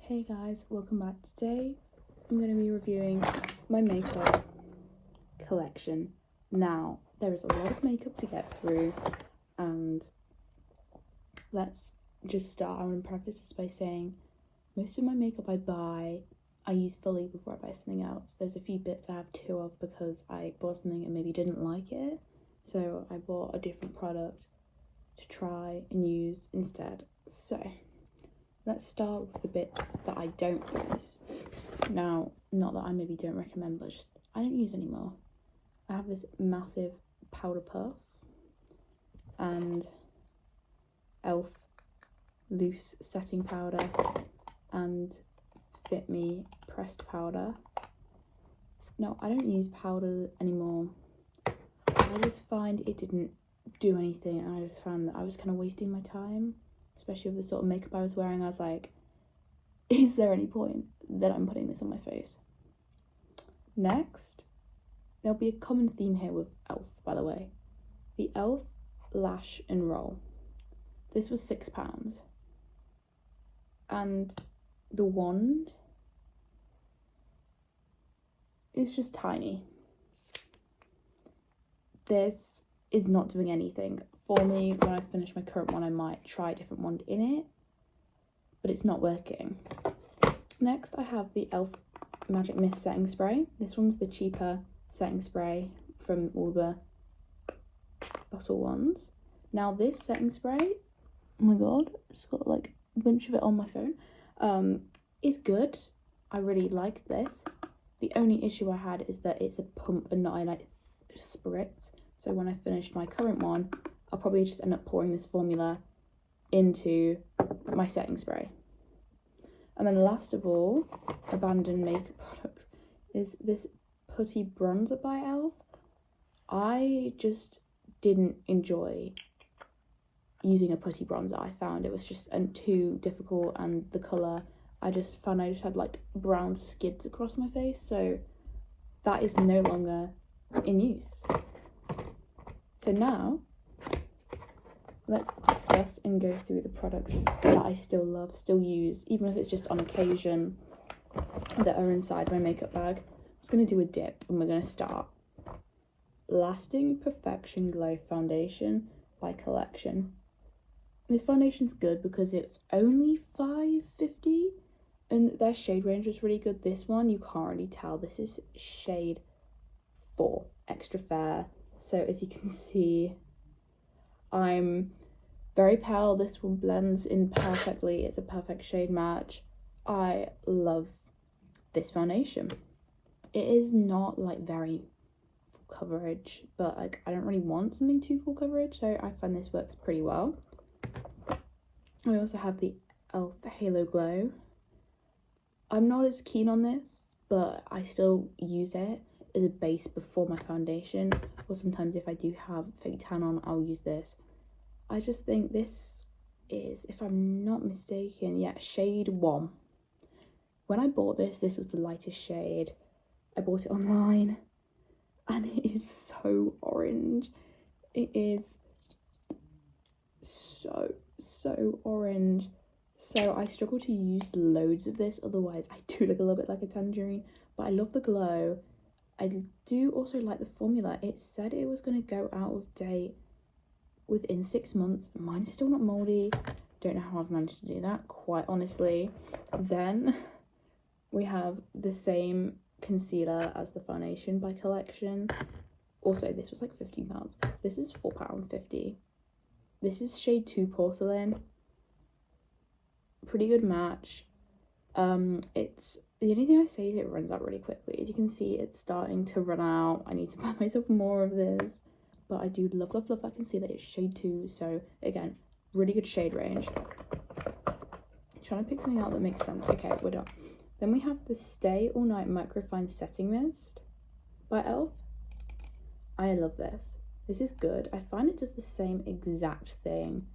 Hey guys, welcome back. Today I'm going to be reviewing my makeup collection. Now, there is a lot of makeup to get through, and let's just start. I want to preface this by saying most of my makeup I use fully before I buy something else. There's a few bits I have two of because I bought something and maybe didn't like it, so I bought a different product to try and use instead. So let's start with the bits that I don't use. Now, not that I maybe don't recommend, but just I don't use anymore. I have this massive powder puff and e.l.f. loose setting powder and Fit Me pressed powder. Now, I don't use powder anymore. I just find it didn't do anything, and I just found that I was kind of wasting my time. Especially with the sort of makeup I was wearing, I was like, is there any point that I'm putting this on my face? Next, there'll be a common theme here with e.l.f., by the way. The e.l.f. Lash and Roll. This was £6. And the wand is just tiny. This is not doing anything. For me, when I finish my current one, I might try a different wand in it, but it's not working. Next, I have the e.l.f. Magic Mist Setting Spray. This one's the cheaper setting spray from all the bottle ones. Now, this setting spray, oh my god, just got like a bunch of it on my phone, is good. I really like this. The only issue I had is that it's a pump and not a like spritz. So when I finish my current one, I'll probably just end up pouring this formula into my setting spray. And then last of all, abandoned makeup products, is this Putty Bronzer by e.l.f. I just didn't enjoy using a putty bronzer. I found it was just too difficult, and the colour, I just found I just had like brown skids across my face, so that is no longer in use. So now, let's discuss and go through the products that I still love, still use, even if it's just on occasion, that are inside my makeup bag. I'm just going to do a dip, and we're going to start. Lasting Perfection Glow Foundation by Collection. This foundation's good because it's only $5.50, and their shade range was really good. This one, you can't really tell. This is shade 4, Extra Fair. So as you can see, I'm very pale. This one blends in perfectly. It's a perfect shade match. I love this foundation. It is not like very full coverage, but like I don't really want something too full coverage, so I find this works pretty well. I also have the e.l.f. Halo Glow. I'm not as keen on this, but I still use it as a base before my foundation, or sometimes if I do have fake tan on, I'll use this. I just think this is, if I'm not mistaken, yeah, shade 1. When I bought this, this was the lightest shade. I bought it online, and it is so orange. It is so orange. So I struggle to use loads of this, otherwise I do look a little bit like a tangerine, but I love the glow. I do also like the formula. It said it was going to go out of date within 6 months. Mine's still not moldy. Don't know how I've managed to do that, quite honestly. Then we have the same concealer as the foundation by Collection. Also, this was like £15. This is £4.50. This is shade 2 Porcelain. Pretty good match. It's the only thing I say is it runs out really quickly. As you can see, it's starting to run out. I need to buy myself more of this, but I do love that concealer. It's shade 2, so again, really good shade range. I'm trying to pick something out that makes sense. Okay, we're done. Then we have the Stay All Night Microfine Setting Mist by e.l.f. I love this. This is good. I find it does the same exact thing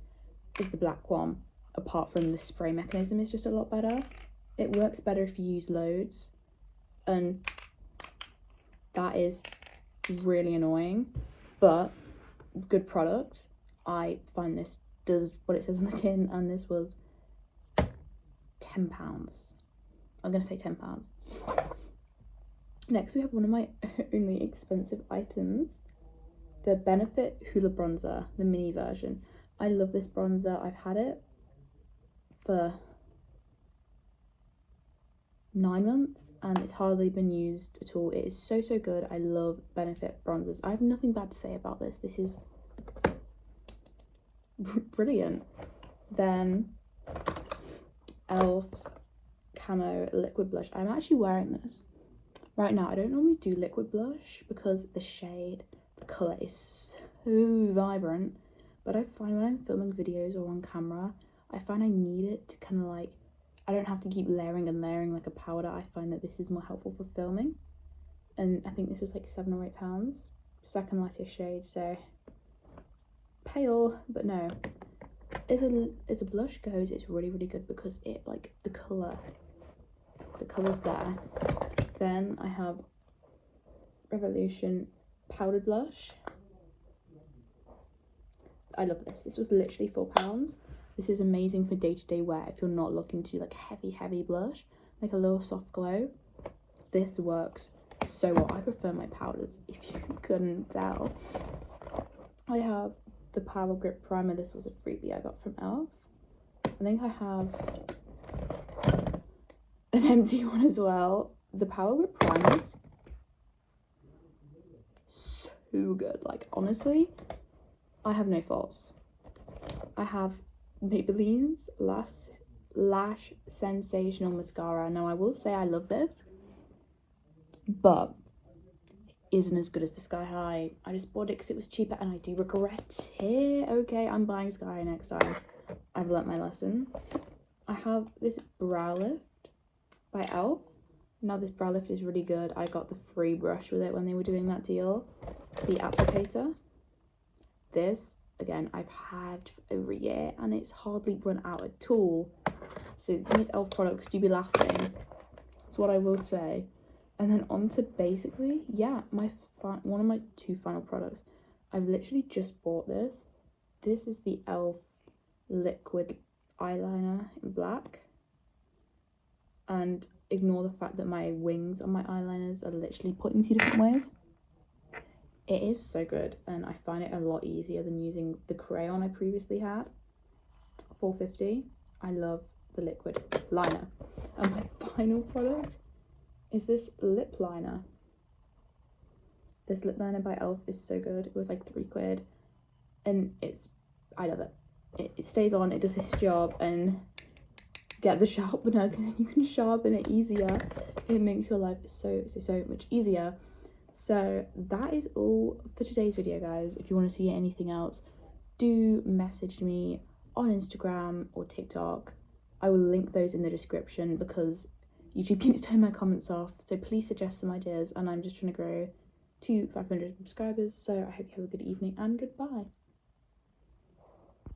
as the black one, apart from the spray mechanism is just a lot better. It works better if you use loads, and that is really annoying, but good product. I find this does what it says on the tin, and this was £10. I'm going to say £10. Next we have one of my only expensive items, the Benefit Hoola Bronzer, the mini version. I love this bronzer. I've had it for 9 months and it's hardly been used at all. It is so good. I love Benefit bronzers. I have nothing bad to say about this. This is brilliant. Then Elf's Camo Liquid Blush. I'm actually wearing this right now. I don't normally do liquid blush because the shade, the colour is so vibrant, but I find when I'm filming videos or on camera, I find I need it to kind of like, I don't have to keep layering and layering like a powder. I find that this is more helpful for filming, and I think this was like £7 or £8. Second lightest shade, so pale, but no, as a blush goes, it's really good because it, like, the color's there. Then I have Revolution powdered blush. I love this. This was literally £4. This is amazing for day-to-day wear if you're not looking to do like heavy blush, like a little soft glow. This works so well. I prefer my powders, if you couldn't tell. I have the Power Grip Primer. This was a freebie I got from Elf. I think I have an empty one as well. The Power Grip Primers, so good. Like, honestly, I have no faults. I have Maybelline's Lash Sensational Mascara. Now, I will say I love this, but it isn't as good as the Sky High. I just bought it because it was cheaper and I do regret it. Okay, I'm buying Sky High next time. I've learnt my lesson. I have this brow lift by Elf. Now, this brow lift is really good. I got the free brush with it when they were doing that deal. The applicator. This, again, I've had for over a year and it's hardly run out at all. So these Elf products do be lasting. That's what I will say. And then on to basically, yeah, one of my 2 final products. I've literally just bought this. This is the Elf liquid eyeliner in black. And ignore the fact that my wings on my eyeliners are literally pointing 2 different ways. It is so good, and I find it a lot easier than using the crayon I previously had. $4.50. I love the liquid liner. And my final product is this lip liner. This lip liner by Elf is so good. It was like £3, and I love it. It stays on, it does its job, and get the sharpener because you can sharpen it easier. It makes your life so much easier. So that is all for today's video, guys. If you want to see anything else, do message me on Instagram or TikTok. I will link those in the description because YouTube keeps turning my comments off. So please suggest some ideas, and I'm just trying to grow to 500 subscribers. So I hope you have a good evening and goodbye.